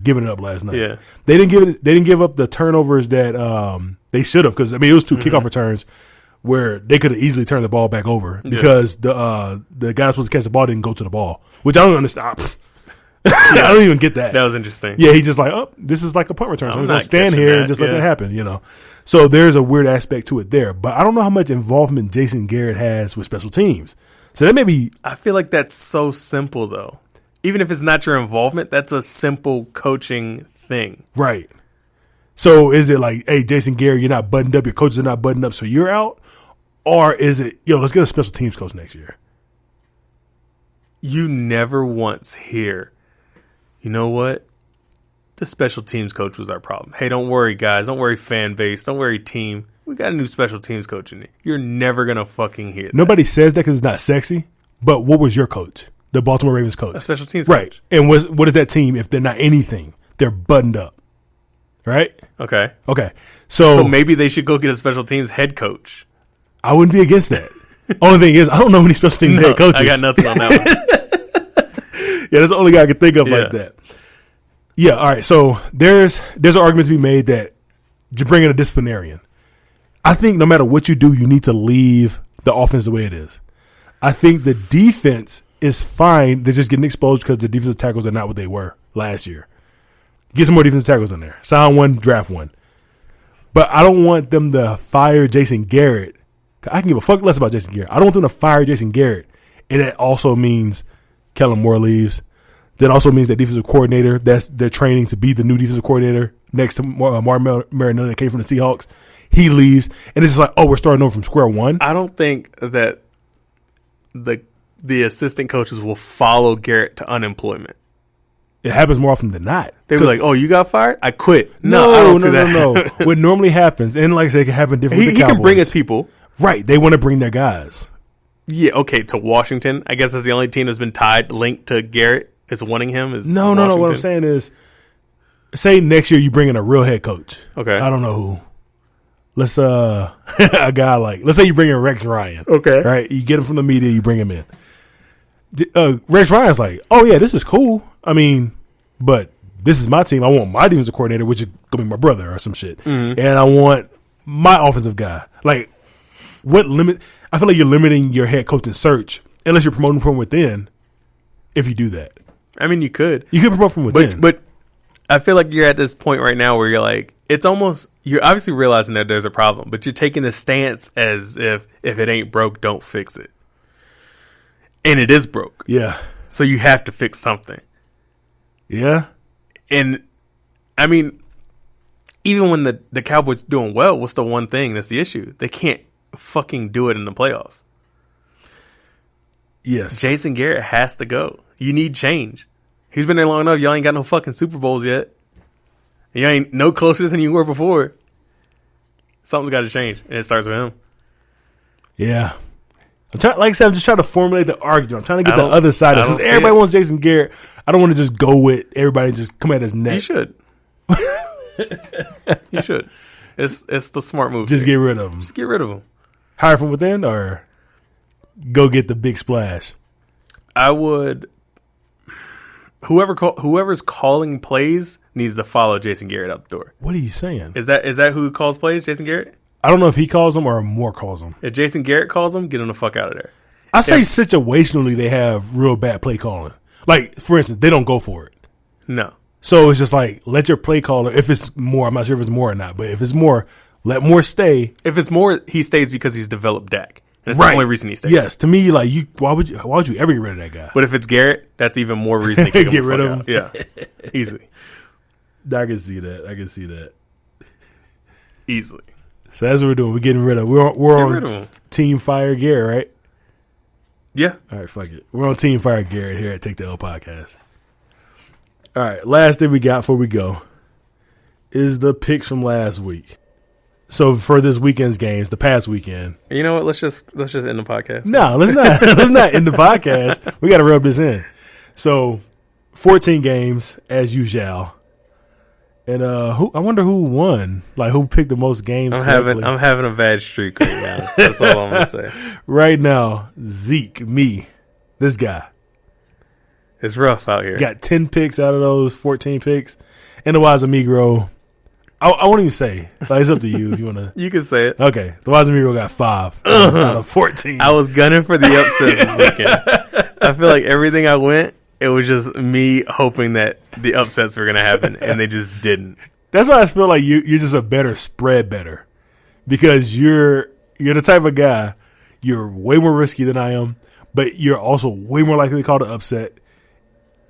giving it up last night. Yeah. They didn't give up the turnovers that they should have, because I mean it was 2 kickoff returns where they could have easily turned the ball back over because the guy that's supposed to catch the ball didn't go to the ball, which I don't understand. I don't even get that. That was interesting. Yeah, he just like, oh, this is like a punt return. So I'm going to stand here and just let that happen, you know. So there's a weird aspect to it there. But I don't know how much involvement Jason Garrett has with special teams. So that may be... I feel like that's so simple, though. Even if it's not your involvement, that's a simple coaching thing. Right. So is it like, hey, Jason Garrett, you're not buttoned up, your coaches are not buttoned up, so you're out? Or is it, yo, let's get a special teams coach next year? You never once hear, you know what? The special teams coach was our problem. Hey, don't worry, guys. Don't worry, fan base. Don't worry, team. We got a new special teams coach in it. You're never going to fucking hear that. Nobody says that because it's not sexy. But what was your coach? The Baltimore Ravens coach. A special teams coach. Right. And what is that team if they're not anything? They're buttoned up. Right? Okay. So maybe they should go get a special teams head coach. I wouldn't be against that. Only thing is, I don't know any special teams head coaches. I got nothing on that one. Yeah, that's the only guy I can think of like that. Yeah, all right. So there's an argument to be made that you bring in a disciplinarian. I think no matter what you do, you need to leave the offense the way it is. I think the defense is fine. They're just getting exposed because the defensive tackles are not what they were last year. Get some more defensive tackles in there. Sign one, draft one. But I don't want them to fire Jason Garrett. I can give a fuck less about Jason Garrett. I don't want them to fire Jason Garrett. And that also means Kellen Moore leaves. That also means that defensive coordinator, they're training to be the new defensive coordinator next to Martin Mariota that came from the Seahawks. He leaves. And it's just like, oh, we're starting over from square one. I don't think that the assistant coaches will follow Garrett to unemployment. It happens more often than not. They were like, oh, you got fired? I quit. No, I don't see that. No. What normally happens, and like I said, it can happen different with the Cowboys. He can bring his people. Right. They want to bring their guys. Yeah, okay, to Washington. I guess that's the only team that's been linked to Garrett is wanting him. Is No. What I'm saying is, say next year you bring in a real head coach. Okay. I don't know who. Let's a guy like, let's say you bring in Rex Ryan. Okay. Right. You get him from the media. You bring him in. Rex Ryan's like, oh yeah, this is cool. I mean, but this is my team. I want my defensive coordinator, which is gonna be my brother or some shit, and I want my offensive guy. Like, what limit? I feel like you're limiting your head coaching search unless you're promoting from within. If you do that, I mean, you could promote from within, but I feel like you're at this point right now where you're like, it's almost, you're obviously realizing that there's a problem, but you're taking the stance as if it ain't broke, don't fix it. And it is broke. Yeah. So you have to fix something. Yeah. And, I mean, even when the Cowboys doing well, what's the one thing that's the issue? They can't fucking do it in the playoffs. Yes. Jason Garrett has to go. You need change. He's been there long enough. Y'all ain't got no fucking Super Bowls yet. You ain't no closer than you were before. Something's got to change, and it starts with him. Yeah. Like I said, I'm just trying to formulate the argument. I'm trying to get the other side of it. Everybody wants Jason Garrett. I don't want to just go with everybody and just come at his neck. You should. You should. It's the smart move. Just get rid of him. Just get rid of him. Hire from within or go get the big splash? I would. Whoever's calling plays needs to follow Jason Garrett out the door. What are you saying? Is that who calls plays, Jason Garrett? I don't know if he calls them or Moore calls them. If Jason Garrett calls them, get him the fuck out of there. I say situationally they have real bad play calling. Like, for instance, they don't go for it. No. So it's just like, let your play caller, if it's Moore, I'm not sure if it's Moore or not, but if it's Moore, let Moore stay. If it's Moore, he stays because he's developed Dak. And that's the only reason he stays. Yes, to me, like, why would you ever get rid of that guy? But if it's Garrett, that's even more reason to get rid of him. Yeah, easily. I can see that. Easily. So that's what we're doing. We're getting rid of. We're on Team Fire Garrett, right? Yeah. All right, fuck it. We're on Team Fire Garrett here at Take the L Podcast. All right, last thing we got before we go is the picks from last week. So for this weekend's games, the past weekend. You know what? Let's just end the podcast. No, let's not. Let's not end the podcast. We got to rub this in. So 14 games as usual. And I wonder who won. Like, who picked the most games? I'm having a bad streak right now. That's all I'm gonna say. Right now, Zeek, me, this guy. It's rough out here. Got 10 picks out of those 14 picks. And the Wise Amigro, I won't even say. Like, it's up to you if you want to. You can say it. Okay. The Wise Amigro got 5 out of 14. I was gunning for the upsets this weekend. I feel like everything I went, it was just me hoping that the upsets were going to happen, and they just didn't. That's why I feel like you're just a better spread better. Because you're the type of guy, you're way more risky than I am, but you're also way more likely to call the upset.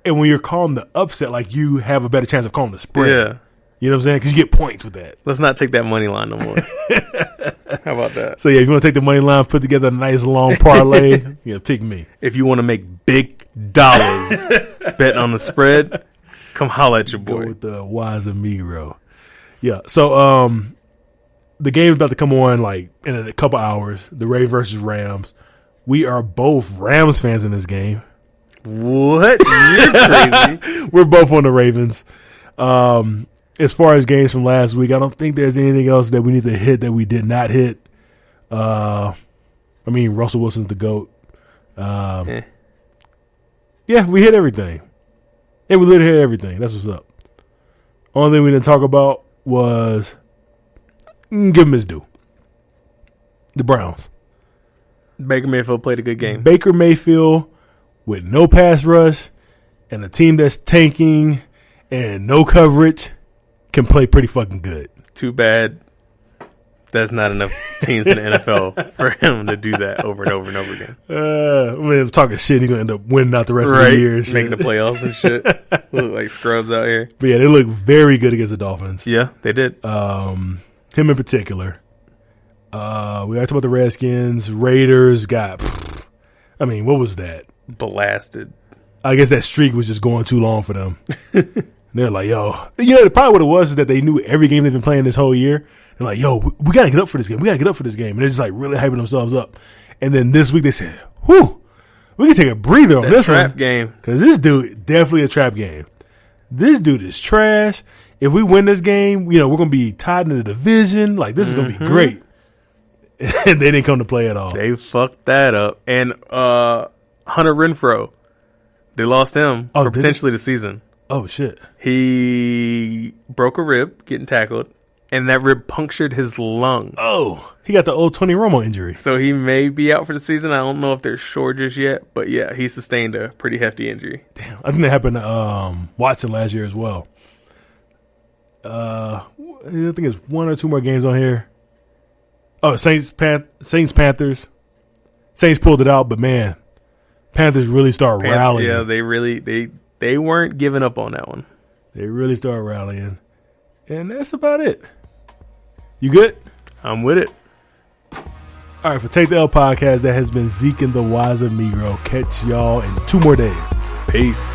And when you're calling the upset, like, you have a better chance of calling the spread. Yeah. You know what I'm saying? Because you get points with that. Let's not take that money line no more. How about that? So, yeah, if you want to take the money line, put together a nice long parlay, pick me. If you want to make big dollars betting on the spread, come holla at your boy. Go with the Wise Amigro. Yeah, so the game's about to come on, like, in a couple hours. The Ravens versus Rams. We are both Rams fans in this game. What? You're crazy. We're both on the Ravens. As far as games from last week, I don't think there's anything else that we need to hit that we did not hit. I mean, Russell Wilson's the GOAT. Yeah, we hit everything. Yeah, we literally hit everything. That's what's up. Only thing we didn't talk about was, give him his due, the Browns. Baker Mayfield played a good game. Baker Mayfield with no pass rush and a team that's tanking and no coverage can play pretty fucking good. Too bad that's not enough teams in the NFL for him to do that over and over and over again. I mean, I'm talking shit. He's going to end up winning out the rest of the year. Making the playoffs and shit. We look like scrubs out here. But yeah, they look very good against the Dolphins. Yeah, they did. Him in particular. We talked about the Redskins. Raiders got, what was that? Blasted. I guess that streak was just going too long for them. They're like, yo. Probably what it was is that they knew every game they've been playing this whole year. They're like, yo, we got to get up for this game. We got to get up for this game. And they're just like really hyping themselves up. And then this week they said, whew, we can take a breather on this trap one. Game. Because this dude, definitely a trap game. This dude is trash. If we win this game, we're going to be tied in the division. Like, this is going to be great. And they didn't come to play at all. They fucked that up. And Hunter Renfrow, they lost him for potentially the season. Oh, shit. He broke a rib getting tackled, and that rib punctured his lung. Oh, he got the old Tony Romo injury. So he may be out for the season. I don't know if they're sure just yet, but yeah, he sustained a pretty hefty injury. Damn, I think that happened to Watson last year as well. I think it's 1 or 2 more games on here. Oh, Saints Panthers. Saints pulled it out, but man, Panthers really start rallying. Yeah, they weren't giving up on that one. They really start rallying. And that's about it. You good? I'm with it. All right, for Take the L podcast, that has been Zeek and the Wise Amigro. Catch y'all in 2 more days. Peace.